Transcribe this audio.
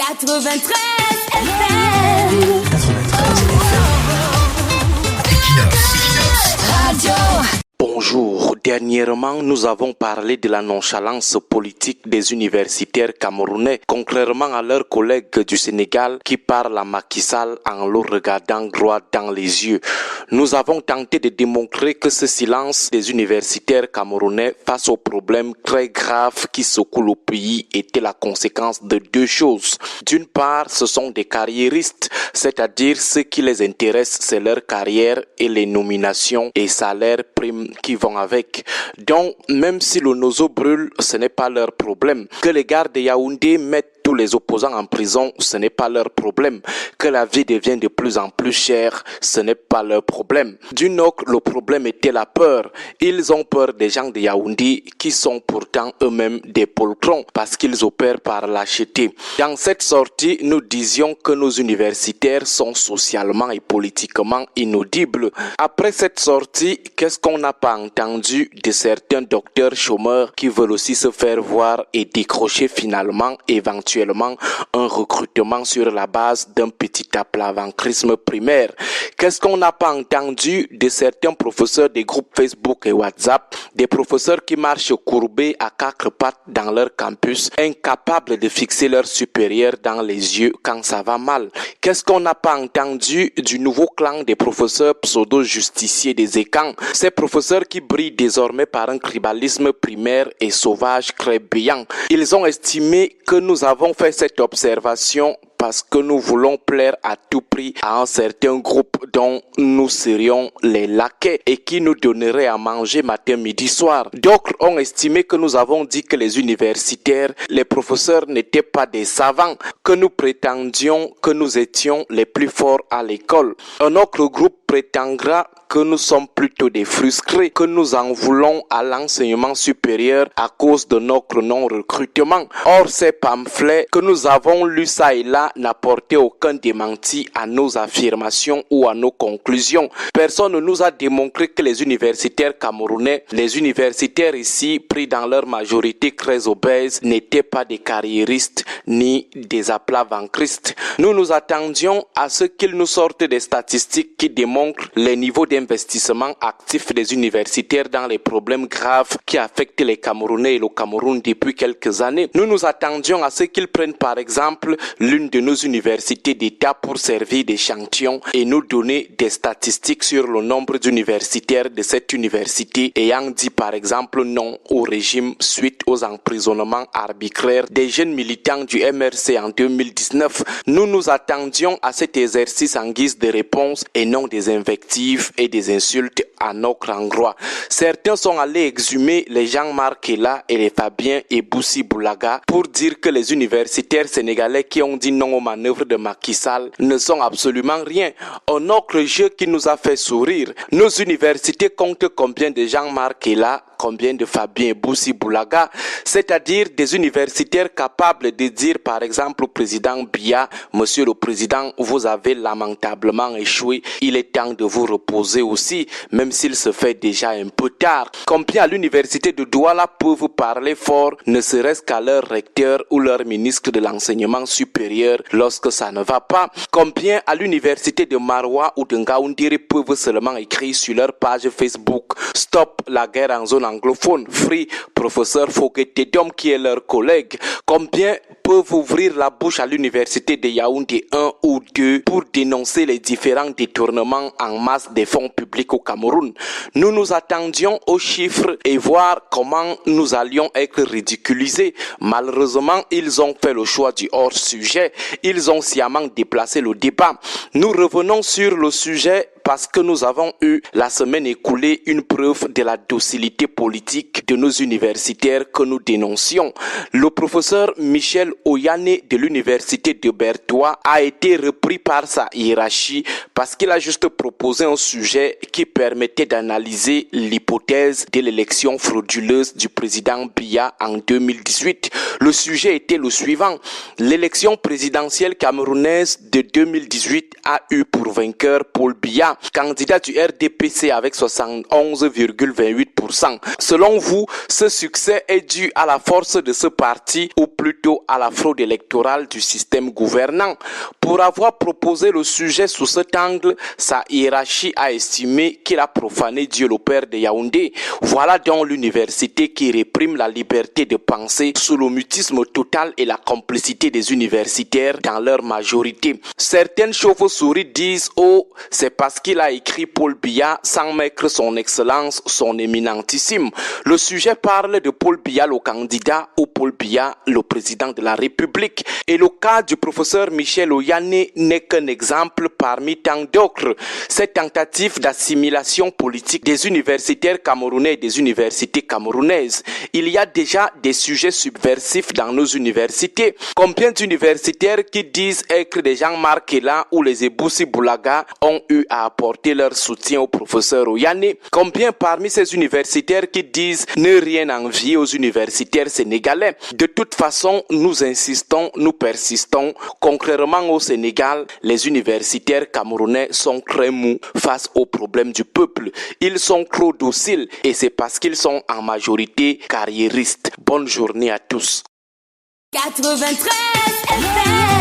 93 FM. 93 Equinox Radio. Bonjour. Dernièrement, nous avons parlé de la nonchalance politique des universitaires camerounais, contrairement à leurs collègues du Sénégal qui parlent à Macky Sall en le regardant droit dans les yeux. Nous avons tenté de démontrer que ce silence des universitaires camerounais face aux problèmes très graves qui secouent le pays était la conséquence de deux choses. D'une part, ce sont des carriéristes, c'est-à-dire ce qui les intéresse, c'est leur carrière et les nominations et salaires primes qui vont avec. Donc, même si le nozo brûle, ce n'est pas leur problème. Que les gardes de Yaoundé mettent tous les opposants en prison, ce n'est pas leur problème. Que la vie devienne de plus en plus chère, ce n'est pas leur problème. D'une autre, le problème était la peur. Ils ont peur des gens de Yaoundé qui sont pourtant eux-mêmes des poltrons parce qu'ils opèrent par lâcheté. Dans cette sortie, nous disions que nos universitaires sont socialement et politiquement inaudibles. Après cette sortie, qu'est-ce qu'on n'a pas entendu de certains docteurs chômeurs qui veulent aussi se faire voir et décrocher finalement, éventuellement, un recrutement sur la base d'un petit aplaventrisme primaire. Qu'est-ce qu'on n'a pas entendu de certains professeurs des groupes Facebook et WhatsApp, des professeurs qui marchent courbés à quatre pattes dans leur campus, incapables de fixer leurs supérieurs dans les yeux quand ça va mal? Qu'est-ce qu'on n'a pas entendu du nouveau clan des professeurs pseudo-justiciers des écans, ces professeurs qui brillent désormais par un tribalisme primaire et sauvage crébiant? Ils ont estimé que nous avons fait cette observation parce que nous voulons plaire à tout prix à un certain groupe dont nous serions les laquais et qui nous donnerait à manger matin, midi, soir. D'autres ont estimé que nous avons dit que les universitaires, les professeurs n'étaient pas des savants, que nous prétendions que nous étions les plus forts à l'école. Un autre groupe prétendra que nous sommes plutôt des frustrés, que nous en voulons à l'enseignement supérieur à cause de notre non-recrutement. Or, ces pamphlets que nous avons lus ça et là n'apportaient aucun démenti à nos affirmations ou à nos conclusions. Personne ne nous a démontré que les universitaires camerounais, les universitaires ici, pris dans leur majorité très obèses, n'étaient pas des carriéristes ni des aplaventristes. Nous nous attendions à ce qu'ils nous sortent des statistiques qui démontrent les niveaux d'investissement actif des universitaires dans les problèmes graves qui affectent les Camerounais et le Cameroun depuis quelques années. Nous nous attendions à ce qu'ils prennent par exemple l'une de nos universités d'État pour servir d'échantillon et nous donner des statistiques sur le nombre d'universitaires de cette université ayant dit par exemple non au régime suite aux emprisonnements arbitraires des jeunes militants du MRC en 2019. Nous nous attendions à cet exercice en guise de réponse et non des invectives et des insultes à notre endroit. Certains sont allés exhumer les Jean-Marc Ella et les Fabien et Boussi Boulaga pour dire que les universitaires sénégalais qui ont dit non aux manœuvres de Macky Sall ne sont absolument rien. Un autre jeu qui nous a fait sourire. Nos universités comptent combien de Jean-Marc Ella, combien de Fabien et Boussi Boulaga, c'est-à-dire des universitaires capables de dire par exemple au président Biya, monsieur le président, vous avez lamentablement échoué, il est temps de vous reposer aussi, même s'il se fait déjà un peu tard. Combien à l'université de Douala peuvent parler fort, ne serait-ce qu'à leur recteur ou leur ministre de l'enseignement supérieur lorsque ça ne va pas? Combien à l'université de Maroua ou de Ngaoundéré peuvent seulement écrire sur leur page Facebook « Stop la guerre en zone anglophone, Free professeur Foguetedom qui est leur collègue ». Combien peuvent ouvrir la bouche à l'université de Yaoundé 1 ou 2 pour dénoncer les différents détournements en masse des fonds publics au Cameroun? Nous nous attendions aux chiffres et voir comment nous allions être ridiculisés. Malheureusement, ils ont fait le choix du hors-sujet. Ils ont sciemment déplacé le débat. Nous revenons sur le sujet parce que nous avons eu la semaine écoulée une preuve de la docilité politique de nos universitaires que nous dénoncions. Le professeur Michel Oyane de l'université de Bertois a été repris par sa hiérarchie parce qu'il a juste proposé un sujet qui permettait d'analyser l'hypothèse de l'élection frauduleuse du président Biya en 2018. Le sujet était le suivant. L'élection présidentielle camerounaise de 2018 a eu pour vainqueur Paul Biya, candidat du RDPC avec 71,28%. Selon vous, ce succès est dû à la force de ce parti ou plutôt à la fraude électorale du système gouvernant. Pour avoir proposé le sujet sous cet angle, sa hiérarchie a estimé qu'il a profané Dieu le Père de Yaoundé. Voilà donc l'université qui réprime la liberté de penser sous le mutisme total et la complicité des universitaires dans leur majorité. Certaines chauves-souris disent « Oh, c'est parce qu'il a écrit Paul Biya sans mettre son excellence, son éminentissime ». Le sujet parle de Paul Biya le candidat ou Paul Biya le président de la République. Et le cas du professeur Michel Oyane n'est qu'un exemple parmi tant d'autres. Cette tentative d'assimilation politique des universitaires camerounais et des universités camerounaises. Il y a déjà des sujets subversifs dans nos universités. Combien d'universitaires qui disent être des Jean-Marc Elan ou les Eboussi Boulaga ont eu à apporter leur soutien au professeur Oyane? Combien parmi ces universitaires qui disent ne rien envier aux universitaires sénégalais? De toute façon, nous insistons, nous persistons. Concrètement au Sénégal, les universitaires camerounais sont très mous face aux problèmes du peuple. Ils sont trop dociles et c'est parce qu'ils sont en majorité carriéristes. Bonne journée à tous. 93 FM.